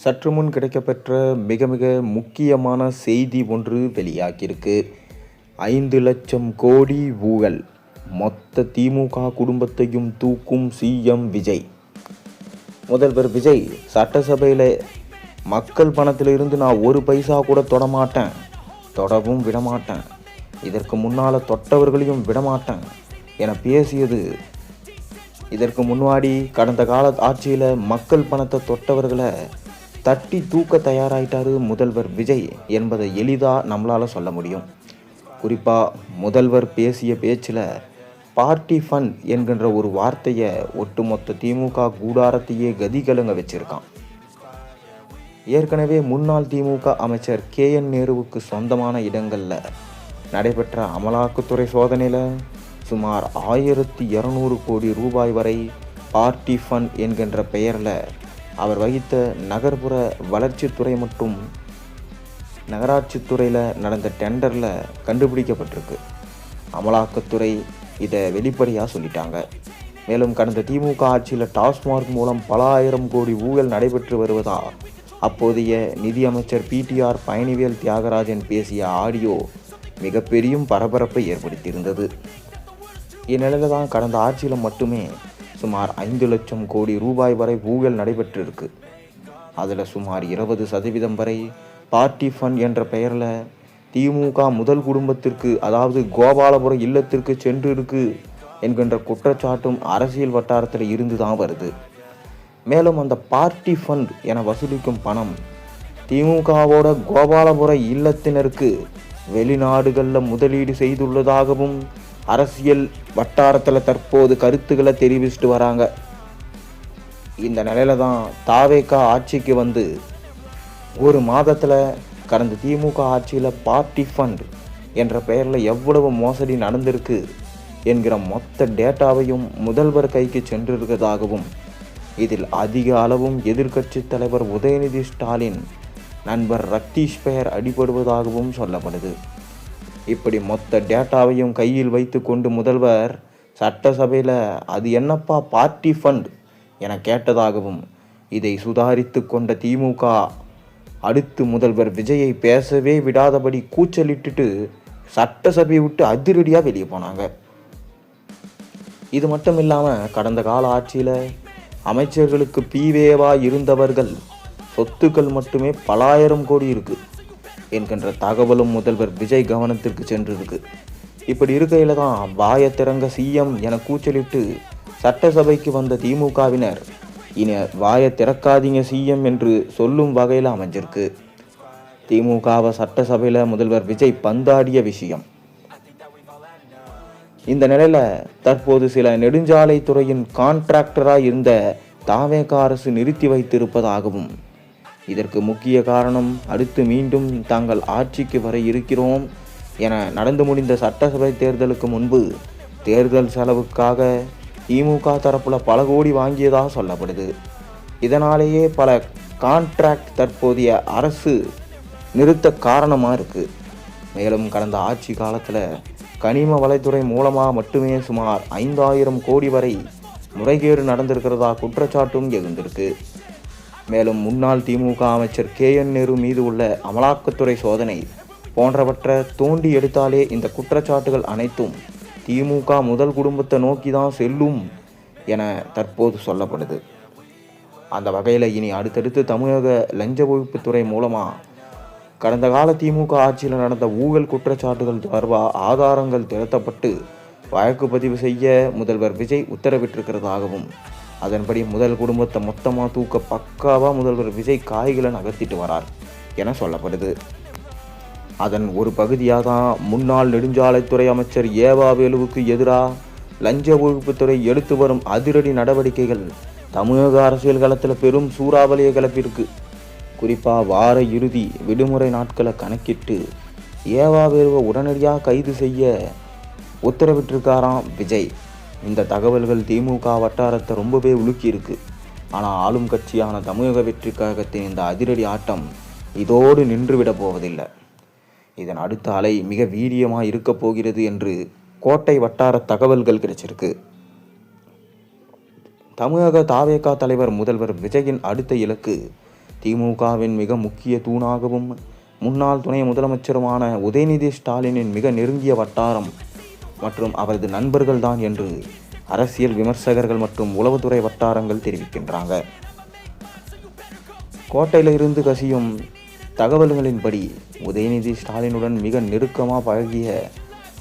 சற்று முன் கிடைக்கப்பெற்ற மிக மிக முக்கியமான செய்தி ஒன்று வெளியாகியிருக்கு. 5,00,000 கோடி ஊழல், மொத்த திமுக குடும்பத்தையும் தூக்கும் சிஎம் விஜய். முதல்வர் விஜய் சட்டசபையில் மக்கள் பணத்திலிருந்து நான் ஒரு பைசா கூட தொடமாட்டேன், தொடவும் விடமாட்டேன், இதற்கு முன்னால் தொட்டவர்களையும் விடமாட்டேன் என பேசியது. இதற்கு முன்னாடி கடந்த கால ஆட்சியில் மக்கள் பணத்தை தொட்டவர்களை தட்டி தூக்க தயாராயிட்டாரு முதல்வர் விஜய் என்பதை எளிதாக நம்மளால் சொல்ல முடியும். குறிப்பாக முதல்வர் பேசிய பேச்சில் பார்ட்டி ஃபண்ட் என்கின்ற ஒரு வார்த்தையை ஒட்டுமொத்த திமுக கூடாரத்தையே கதிகலங்க வச்சிருக்கான். ஏற்கனவே முன்னாள் திமுக அமைச்சர் KN நேருவுக்கு சொந்தமான இடங்களில் நடைபெற்ற அமலாக்கத்துறை சோதனையில் சுமார் 1,200 கோடி ரூபாய் வரை பார்ட்டி ஃபண்ட் என்கின்ற பெயரில் அவர் வகித்த நகர்ப்புற வளர்ச்சித்துறை மற்றும் நகராட்சித்துறையில் நடந்த டெண்டரில் கண்டுபிடிக்கப்பட்டிருக்கு. அமலாக்கத்துறை இதை வெளிப்படையாக சொல்லிட்டாங்க. மேலும் கடந்த திமுக ஆட்சியில் டாஸ்மார்க் மூலம் பல ஆயிரம் கோடி ஊழல் நடைபெற்று வருவதா அப்போதைய நிதியமைச்சர் PTR பழனிவேல் தியாகராஜன் பேசிய ஆடியோ மிகப்பெரிய பரபரப்பை ஏற்படுத்தியிருந்தது. இந்நிலையில் தான் கடந்த ஆட்சியில் மட்டுமே சுமார் 5,00,000 கோடி ரூபாய் வரை ஊழல் நடைபெற்றிருக்கு. அதில் சுமார் 20% வரை பார்ட்டி ஃபண்ட் என்ற பெயரில் திமுக முதல் குடும்பத்திற்கு, அதாவது கோபாலபுரம் இல்லத்திற்கு சென்று இருக்கு என்கின்ற குற்றச்சாட்டும் அரசியல் வட்டாரத்தில் இருந்து தான் வருது. மேலும் அந்த பார்ட்டி ஃபண்ட் என வசூலிக்கும் பணம் திமுகவோட கோபாலபுர இல்லத்தினருக்கு வெளிநாடுகளில் முதலீடு செய்துள்ளதாகவும் அரசியல் வட்டாரத்தில் தற்போது கருத்துக்களை தெரிவிச்சுட்டு வராங்க. இந்த நிலையில தான் தாவேக ஆட்சிக்கு வந்து ஒரு மாதத்தில் கடந்த திமுக ஆட்சியில் பார்ட்டி ஃபண்ட் என்ற பெயரில் எவ்வளவு மோசடி நடந்திருக்கு என்கிற மொத்த டேட்டாவையும் முதல்வர் கைக்கு சென்றிருக்கிறதாகவும், இதில் அதிக அளவும் எதிர்க்கட்சி தலைவர் உதயநிதி ஸ்டாலின் நண்பர் ரத்தீஷ் பெயர் அடிபடுவதாகவும் சொல்லப்படுது. இப்படி மொத்த டேட்டாவையும் கையில் வைத்து கொண்டு முதல்வர் சட்டசபையில் அது என்னப்பா பார்ட்டி ஃபண்ட் என கேட்டதாகவும், இதை சுதாரித்து கொண்ட திமுக அடுத்து முதல்வர் விஜயை பேசவே விடாதபடி கூச்சலிட்டுட்டு சட்டசபையை விட்டு அதிரடியாக வெளியே போனாங்க. இது மட்டும் இல்லாமல் கடந்த கால ஆட்சியில் அமைச்சர்களுக்கு பீவேவா இருந்தவர்கள் சொத்துக்கள் மட்டுமே பல ஆயிரம் கோடி இருக்குது என்கின்ற தகவலும் முதல்வர் விஜய் கவனத்திற்கு சென்றிருக்கு. இப்படி இருக்கையில் தான் வாயத்திறங்க சிஎம் என கூச்சலிட்டு சட்டசபைக்கு வந்த திமுகவினர் இனி வாயை திறக்காதீங்க சிஎம் என்று சொல்லும் வகையில் அமைஞ்சிருக்கு. திமுகவை சட்டசபையில் முதல்வர் விஜய் பந்தாடிய விஷயம். இந்த நிலையில் தற்போது சில நெடுஞ்சாலை துறையின் கான்ட்ராக்டராக இருந்த தாவேக அரசு நிறுத்தி வைத்திருப்பதாகவும், இதற்கு முக்கிய காரணம் அடுத்து மீண்டும் தாங்கள் ஆட்சிக்கு வர இருக்கிறோம் என நடந்து முடிந்த சட்டசபை தேர்தலுக்கு முன்பு தேர்தல் செலவுக்காக திமுக தரப்புல பல கோடி வாங்கியதாக சொல்லப்படுது. இதனாலேயே பல கான்ட்ராக்ட் தற்போதைய அரசு நிறுத்த காரணமாக இருக்குது. மேலும் கடந்த ஆட்சி காலத்தில் கனிம வளைத்துறை மூலமாக மட்டுமே சுமார் 5,000 கோடி வரை முறைகேடு நடந்திருக்கிறதா குற்றச்சாட்டும் எழுந்திருக்கு. மேலும் முன்னாள் திமுக அமைச்சர் KN நேரு மீது உள்ள அமலாக்கத்துறை சோதனை போன்றவற்றை தோண்டி எடுத்தாலே இந்த குற்றச்சாட்டுகள் அனைத்தும் திமுக முதல் குடும்பத்தை நோக்கி தான் செல்லும் என தற்போது சொல்லப்படுது. அந்த வகையில் இனி அடுத்தடுத்து தமிழக லஞ்ச ஒழிப்புத்துறை மூலமாக கடந்த கால திமுக ஆட்சியில் நடந்த ஊழல் குற்றச்சாட்டுகள் தொடர்பாக ஆதாரங்கள் திரட்டப்பட்டு வழக்கு பதிவு செய்ய முதல்வர் விஜய் உத்தரவிட்டிருக்கிறதாகவும், அதன்படி முதல் குடும்பத்தை மொத்தமாக தூக்க பக்காவாக முதல்வர் விஜய் காய்களை நகர்த்திட்டு வரார் என சொல்லப்படுது. அதன் ஒரு பகுதியாக தான் முன்னாள் நெடுஞ்சாலைத்துறை அமைச்சர் ஏவாவேலுவுக்கு எதிராக லஞ்ச ஒழிப்புத்துறை எடுத்து வரும் அதிரடி நடவடிக்கைகள் தமிழக அரசியல் களத்தில் பெரும் சூறாவளியை கிளப்பியிருக்கு. குறிப்பாக வார இறுதி விடுமுறை நாட்களை கணக்கிட்டு ஏவாவேலுவை உடனடியாக கைது செய்ய உத்தரவிட்டிருக்காராம் விஜய். இந்த தகவல்கள் திமுக வட்டாரத்தை ரொம்பவே உலுக்கியிருக்கு. ஆனால் ஆளும் கட்சியான தமிழக வெற்றி கழகத்தின் இந்த அதிரடி ஆட்டம் இதோடு நின்றுவிட போவதில்லை. இதன் அடுத்த அலை மிக வீரியமாக இருக்க போகிறது என்று கோட்டை வட்டார தகவல்கள் கிடைச்சிருக்கு. தமிழக தாவேகா தலைவர் முதல்வர் விஜயின் அடுத்த இலக்கு திமுகவின் மிக முக்கிய தூணாகவும் முன்னாள் துணை முதலமைச்சருமான உதயநிதி ஸ்டாலினின் மிக நெருங்கிய வட்டாரம் மற்றும் அவரது நண்பர்கள்தான் என்று அரசியல் விமர்சகர்கள் மற்றும் உளவுத்துறை வட்டாரங்கள் தெரிவிக்கின்றாங்க. கோட்டையிலிருந்து கசியும் தகவல்களின்படி உதயநிதி ஸ்டாலினுடன் மிக நெருக்கமாக பழகிய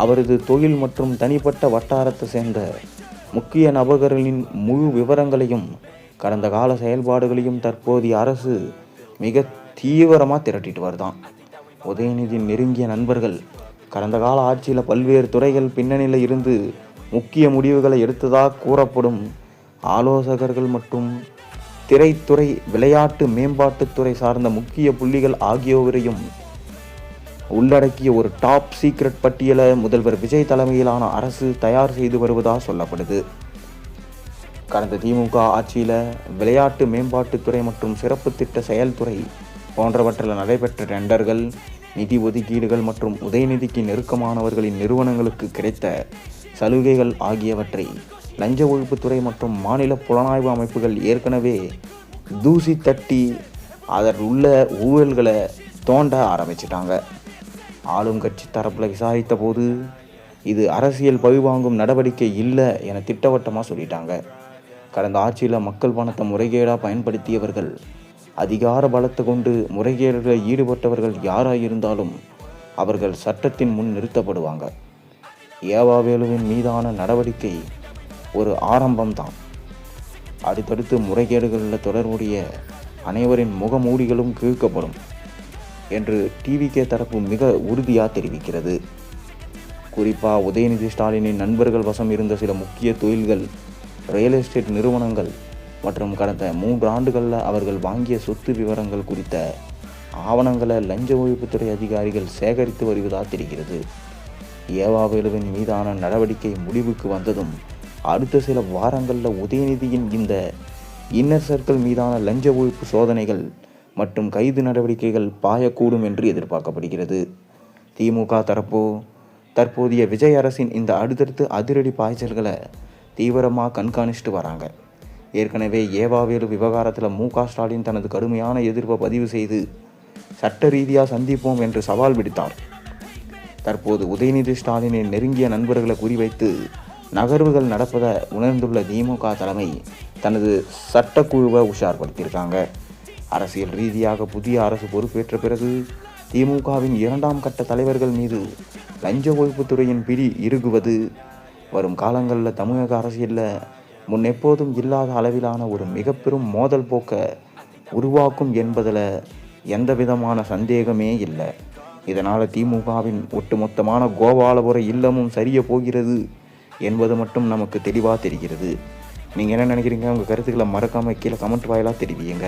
அவரது தொழில் மற்றும் தனிப்பட்ட வட்டாரத்தை சேர்ந்த முக்கிய நபர்களின் முழு விவரங்களையும் கடந்த கால செயல்பாடுகளையும் தற்போதைய அரசு மிக தீவிரமாக திரட்டிட்டு வருதான். உதயநிதியின் நெருங்கிய நண்பர்கள் கடந்த கால ஆட்சியில் பல்வேறு துறைகள் பின்னணியில் இருந்து முக்கிய முடிவுகளை எடுத்ததாக கூறப்படும் ஆலோசகர்கள் மற்றும் திரைத்துறை விளையாட்டு மேம்பாட்டுத்துறை சார்ந்த முக்கிய புள்ளிகள் ஆகியோரையும் உள்ளடக்கிய ஒரு டாப் சீக்ரெட் பட்டியலை முதல்வர் விஜய் தலைமையிலான அரசு தயார் செய்து வருவதாக சொல்லப்படுது. கடந்த திமுக ஆட்சியில் விளையாட்டு மேம்பாட்டுத்துறை மற்றும் சிறப்பு திட்ட செயல்துறை போன்றவற்றில் நடைபெற்ற டெண்டர்கள், நிதி ஒதுக்கீடுகள் மற்றும் உதயநிதிக்கு நெருக்கமானவர்களின் நிறுவனங்களுக்கு கிடைத்த சலுகைகள் ஆகியவற்றை லஞ்ச ஒழிப்புத்துறை மற்றும் மாநில புலனாய்வு அமைப்புகள் ஏற்கனவே தூசி தட்டி அதில் உள்ள ஊழல்களை தோண்ட ஆரம்பிச்சிட்டாங்க. ஆளும் கட்சி தரப்பில் விசாரித்த போது இது அரசியல் பழிவாங்கும் நடவடிக்கை இல்லை என திட்டவட்டமாக சொல்லிட்டாங்க. கடந்த ஆட்சியில் மக்கள் பணத்தை முறைகேடாக பயன்படுத்தியவர்கள், அதிகார பலத்தை கொண்டு முறைகேடுகளில் ஈடுபட்டவர்கள் யாராக இருந்தாலும் அவர்கள் சட்டத்தின் முன் நிறுத்தப்படுவாங்க. ஏவாவேலுவின் மீதான நடவடிக்கை ஒரு ஆரம்பம்தான். அடுத்தடுத்து முறைகேடுகளில் தொடர்புடைய அனைவரின் முகமூடிகளும் கிழிக்கப்படும் என்று டிவிகே தரப்பு மிக உறுதியாக தெரிவிக்கிறது. குறிப்பாக உதயநிதி ஸ்டாலினின் நண்பர்கள் வசம் இருந்த சில முக்கிய தொழில்கள், ரியல் எஸ்டேட் நிறுவனங்கள் மற்றும் கடந்த 3 ஆண்டுகளில் அவர்கள் வாங்கிய சொத்து விவரங்கள் குறித்த ஆவணங்களை லஞ்ச ஒழிப்புத்துறை அதிகாரிகள் சேகரித்து வருவதாக தெரிகிறது. ஏவாவேலுவின் மீதான நடவடிக்கை முடிவுக்கு வந்ததும் அடுத்த சில வாரங்களில் உதயநிதியின் இந்த இன்னர் சர்க்கிள் மீதான லஞ்ச ஒழிப்பு சோதனைகள் மற்றும் கைது நடவடிக்கைகள் பாயக்கூடும் என்று எதிர்பார்க்கப்படுகிறது. திமுக தரப்போ தற்போதைய விஜய் அரசின் இந்த அடுத்தடுத்து அதிரடி பாய்ச்சல்களை தீவிரமாக கண்காணிச்சுட்டு வராங்க. ஏற்கனவே ஏவாவேலு விவகாரத்தில் மு.க. ஸ்டாலின் தனது கடுமையான எதிர்ப்பை பதிவு செய்து சட்ட ரீதியாக சந்திப்போம் என்று சவால் விடுத்தார். தற்போது உதயநிதி ஸ்டாலினின் நெருங்கிய நண்பர்களை குறிவைத்து நகர்வுகள் நடப்பதை உணர்ந்துள்ள திமுக தலைமை தனது சட்டக்குழுவை உஷார்படுத்தியிருக்காங்க. அரசியல் ரீதியாக புதிய அரசு பொறுப்பேற்ற பிறகு திமுகவின் 2ஆம் கட்ட தலைவர்கள் மீது லஞ்ச ஒழிப்புத்துறையின் பிடி இறுகுவது வரும் காலங்களில் தமிழக அரசியலில் முன்னெப்போதும் இல்லாத அளவிலான ஒரு மிக பெரும் மோதல் போக்கை உருவாக்கும் என்பதில் எந்த விதமான சந்தேகமே இல்லை. இதனால் திமுகவின் ஒட்டுமொத்தமான கோபாலபுர இல்லமும் சரிய போகிறது என்பது மட்டும் நமக்கு தெளிவாக தெரிகிறது. நீங்கள் என்ன நினைக்கிறீங்க? உங்கள் கருத்துக்களை மறக்காமல் கீழே கமெண்ட் வாயிலாக தெரிவியுங்க.